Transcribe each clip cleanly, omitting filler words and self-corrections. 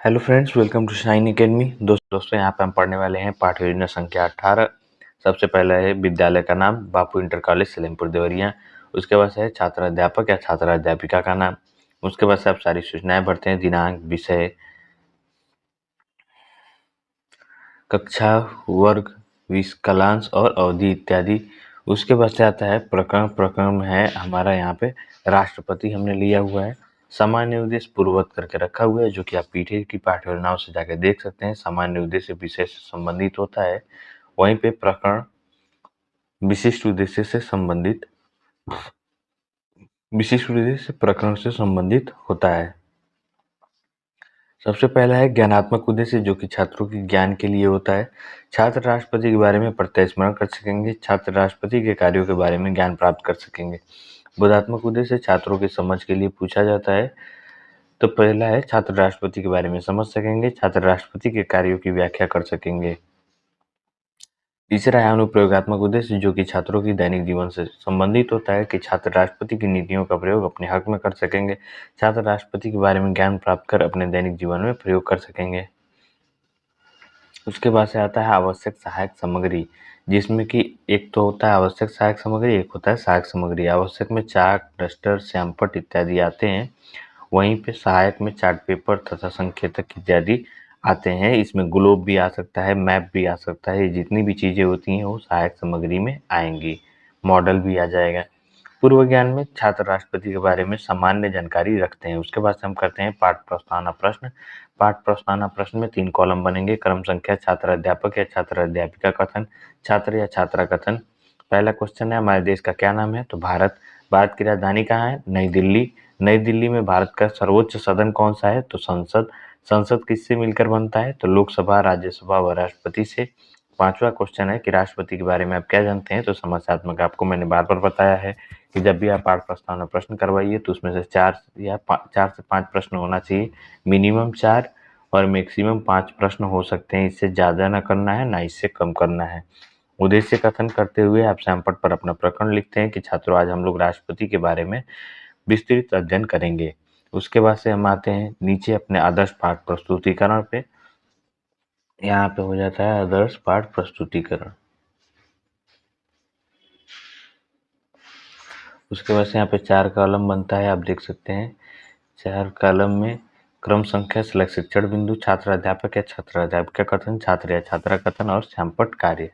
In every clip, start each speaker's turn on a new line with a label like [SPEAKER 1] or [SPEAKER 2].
[SPEAKER 1] Hello friends, welcome to shine academy. दोस्तों यहाँ पे हम पढ़ने वाले हैं पाठ योजना संख्या 18। सबसे पहला है विद्यालय का नाम बापू इंटर कॉलेज सलेमपुर देवरिया। उसके बाद है छात्र अध्यापक या छात्र अध्यापिका का नाम। उसके बाद से आप सारी सूचनाएं भरते हैं, दिनांक, विषय, कक्षा, वर्ग, कालांश और अवधि इत्यादि। उसके बाद से आता है प्रकरण है हमारा यहाँ पे राष्ट्रपति हमने लिया हुआ है। सामान्य उद्देश्य पूर्ववत करके रखा हुआ है, जो कि आप पीछे की पाठ योजनाओं से जाकर देख सकते हैं। सामान्य उद्देश्य विषय से संबंधित होता है, वहीं पे प्रकरण विशिष्ट उद्देश्य से संबंधित प्रकरण से संबंधित होता है। सबसे पहला है ज्ञानात्मक उद्देश्य, जो कि छात्रों के ज्ञान के लिए होता है। छात्र राष्ट्रपति के बारे में प्रत्यय कर सकेंगे। छात्र राष्ट्रपति के कार्यों के बारे में ज्ञान प्राप्त कर सकेंगे। बोधात्मक उद्देश्य छात्रों की समझ के लिए पूछा जाता है। तो पहला है छात्र राष्ट्रपति के बारे में समझ सकेंगे, छात्र राष्ट्रपति के कार्यों की व्याख्या कर सकेंगे। तीसरा है अनुप्रयोगात्मक उद्देश्य, जो कि छात्रों की दैनिक जीवन से संबंधित होता है कि छात्र राष्ट्रपति की नीतियों का प्रयोग अपने हक में कर सकेंगे। छात्र राष्ट्रपति के बारे में ज्ञान प्राप्त कर अपने दैनिक जीवन में प्रयोग कर सकेंगे। उसके बाद से आता है आवश्यक सहायक सामग्री, जिसमें कि एक तो होता है आवश्यक सहायक सामग्री, एक होता है सहायक सामग्री। आवश्यक में चार्ट, डस्टर, श्यामपट्ट इत्यादि आते हैं, वहीं पे सहायक में चार्ट पेपर तथा संकेतक इत्यादि आते हैं। इसमें ग्लोब भी आ सकता है, मैप भी आ सकता है। जितनी भी चीज़ें होती हैं वो सहायक सामग्री में आएंगी। मॉडल भी आ जाएगा। पूर्व ज्ञान में छात्र राष्ट्रपति के बारे में सामान्य जानकारी रखते हैं। उसके बाद से हम करते हैं पाठ प्रस्तावना प्रश्न। पाठ प्रस्तावना प्रश्न में 3 कॉलम बनेंगे। क्रम संख्या, छात्र अध्यापक या छात्र अध्यापिका कथन, छात्र या छात्रा कथन। पहला क्वेश्चन है हमारे देश का क्या नाम है? तो भारत। भारत की राजधानी कहाँ है? नई दिल्ली। नई दिल्ली में भारत का सर्वोच्च सदन कौन सा है? तो संसद। संसद किससे मिलकर बनता है? तो लोकसभा, राज्यसभा व राष्ट्रपति से। पांचवा क्वेश्चन है कि राष्ट्रपति के बारे में आप क्या जानते हैं? तो समस्यात्मक। आपको मैंने बार बार बताया है कि जब भी आप पाठ प्रस्तावना प्रश्न करवाइए तो उसमें से 4 से 5 प्रश्न होना चाहिए। मिनिमम 4 और मैक्सिमम 5 प्रश्न हो सकते हैं। इससे ज़्यादा ना करना है, ना इससे कम करना है। उद्देश्य कथन करते हुए आप श्यामपट्ट पर अपना प्रकरण लिखते हैं कि छात्रों, आज हम लोग राष्ट्रपति के बारे में विस्तृत अध्ययन करेंगे। उसके बाद से हम आते हैं नीचे अपने आदर्श पाठ प्रस्तुतिकरण पे। यहाँ पे हो जाता है आदर्श पाठ प्रस्तुतिकरण। उसके बाद से यहाँ पे 4 कॉलम बनता है, आप देख सकते हैं। 4 कॉलम में क्रम संख्या, सिलेक्ट शिक्षण बिंदु, छात्र अध्यापक या छात्र अध्यापिका कथन, छात्र या छात्रा कथन और श्यामपट्ट कार्य।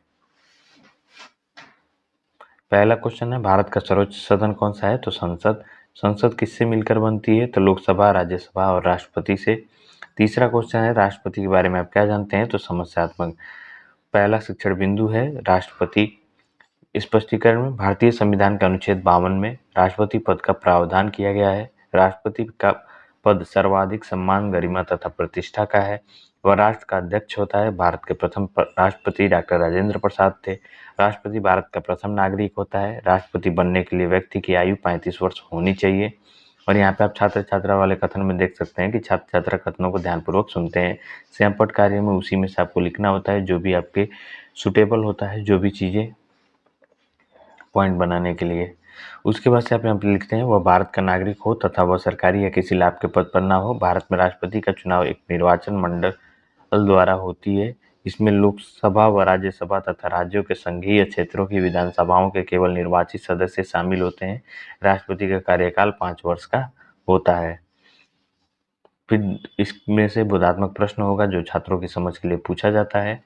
[SPEAKER 1] पहला क्वेश्चन है भारत का सर्वोच्च सदन कौन सा है? तो संसद। संसद किससे मिलकर बनती है? तो लोकसभा, राज्यसभा और राष्ट्रपति से। तीसरा क्वेश्चन है राष्ट्रपति के बारे में आप क्या जानते हैं? तो समस्यात्मक। पहला शिक्षण बिंदु है राष्ट्रपति। स्पष्टीकरण में भारतीय संविधान के अनुच्छेद 52 में राष्ट्रपति पद का प्रावधान किया गया है। राष्ट्रपति का पद सर्वाधिक सम्मान, गरिमा तथा प्रतिष्ठा का है। वह राष्ट्र का अध्यक्ष होता है। भारत के प्रथम राष्ट्रपति डॉक्टर राजेंद्र प्रसाद थे। राष्ट्रपति भारत का प्रथम नागरिक होता है। राष्ट्रपति बनने के लिए व्यक्ति की आयु 35 वर्ष होनी चाहिए। और यहाँ पे आप छात्र छात्रा वाले कथन में देख सकते हैं कि छात्र छात्रा कथनों को ध्यानपूर्वक सुनते हैं। श्यामपट्ट कार्य में उसी में से आपको लिखना होता है जो भी आपके सुटेबल होता है, जो भी चीज़ें पॉइंट बनाने के लिए। उसके बाद से आप यहाँ पे लिखते हैं वह भारत का नागरिक हो तथा वह सरकारी या किसी लाभ के पद पर ना हो। भारत में राष्ट्रपति का चुनाव एक निर्वाचन मंडल द्वारा होती है। इसमें लोकसभा व राज्यसभा तथा राज्यों के संघीय क्षेत्रों की विधानसभाओं के केवल निर्वाचित सदस्य शामिल होते हैं। राष्ट्रपति का कार्यकाल 5 वर्ष का होता है। फिर इसमें से बोधात्मक प्रश्न होगा जो छात्रों की समझ के लिए पूछा जाता है।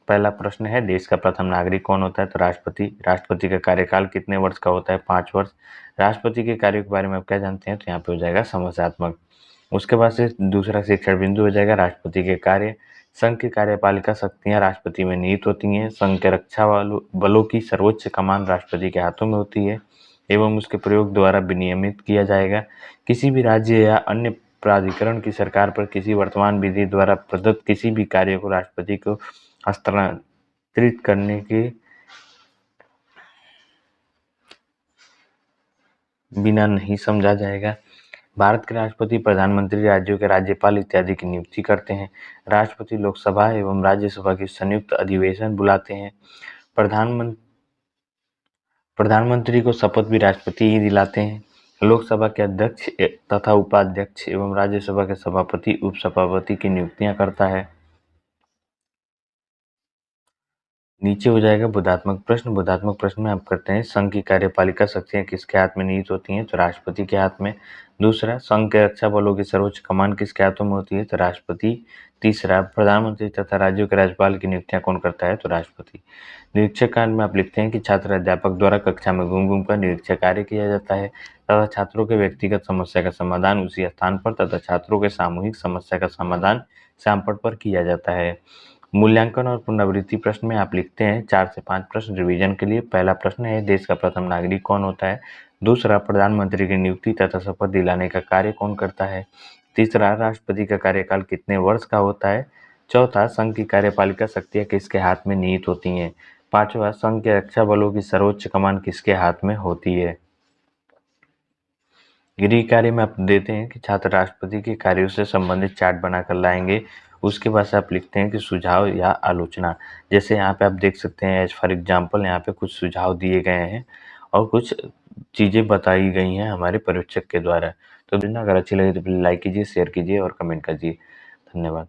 [SPEAKER 1] पहला प्रश्न है देश का प्रथम नागरिक कौन होता है? तो राष्ट्रपति। राष्ट्रपति का कार्यकाल कितने वर्ष का होता है? 5 वर्ष। राष्ट्रपति के कार्यों के बारे में आप क्या जानते हैं? तो यहाँ पे हो जाएगा समस्यात्मक। उसके बाद से दूसरा शिक्षण बिंदु हो जाएगा राष्ट्रपति के कार्य। संघ की कार्यपालिका शक्तियां राष्ट्रपति में निहित होती हैं। संघ के रक्षा बलों की सर्वोच्च कमान राष्ट्रपति के हाथों में होती है एवं उसके प्रयोग द्वारा विनियमित किया जाएगा। किसी भी राज्य या अन्य प्राधिकरण की सरकार पर किसी वर्तमान विधि द्वारा प्रदत्त किसी भी कार्य को राष्ट्रपति को हस्तांतरित करने के बिना नहीं समझा जाएगा। भारत के राष्ट्रपति प्रधानमंत्री, राज्यों के राज्यपाल इत्यादि की नियुक्ति करते हैं। राष्ट्रपति लोकसभा एवं राज्यसभा की संयुक्त अधिवेशन बुलाते हैं। प्रधानमंत्री को शपथ भी राष्ट्रपति ही दिलाते हैं। लोकसभा के अध्यक्ष तथा उपाध्यक्ष एवं राज्यसभा के सभापति, उपसभापति की नियुक्तियां करता है। नीचे हो जाएगा बोधात्मक प्रश्न। बोधात्मक प्रश्न में आप करते हैं, संघ की कार्यपालिका शक्तियां किसके हाथ में निहित होती हैं? तो राष्ट्रपति के हाथ में। दूसरा, संघ के रक्षा बलों की सर्वोच्च कमान किसके हाथों में होती है? तो राष्ट्रपति। तीसरा, प्रधानमंत्री तथा राज्यों के राज्यपाल की नियुक्तियां कौन करता है? तो राष्ट्रपति। निरीक्षक कांड में आप लिखते हैं कि छात्र अध्यापक द्वारा कक्षा में घूम घूम कर निरीक्षक कार्य किया जाता है तथा छात्रों के व्यक्तिगत समस्या का समाधान उसी स्थान पर तथा छात्रों के सामूहिक समस्या का समाधान श्याम पट पर किया जाता है। मूल्यांकन और पुनरावृत्ति प्रश्न में आप लिखते हैं 4 से 5 प्रश्न रिवीजन के लिए। पहला प्रश्न है, देश का प्रथम नागरिक कौन होता है? दूसरा, प्रधानमंत्री की नियुक्ति तथा शपथ दिलाने का कार्य कौन करता है? तीसरा, राष्ट्रपति का कार्यकाल कितने वर्ष का होता है? चौथा, संघ की कार्यपालिका शक्तियां किसके हाथ में निहित होती हैं? पांचवा, संघ के रक्षा बलों की सर्वोच्च कमान किसके हाथ में होती है? गृह कार्य में आप देते हैं कि छात्र राष्ट्रपति के कार्यों से संबंधित चार्ट बनाकर लाएंगे। उसके बाद से आप लिखते हैं कि सुझाव या आलोचना। जैसे यहाँ पे आप देख सकते हैं, एज फॉर एग्जाम्पल यहाँ पे कुछ सुझाव दिए गए हैं और कुछ चीज़ें बताई गई हैं हमारे पर्यवेक्षक के द्वारा। तो अगर अच्छी लगे तो प्लीज़ लाइक कीजिए, शेयर कीजिए और कमेंट कीजिए। धन्यवाद।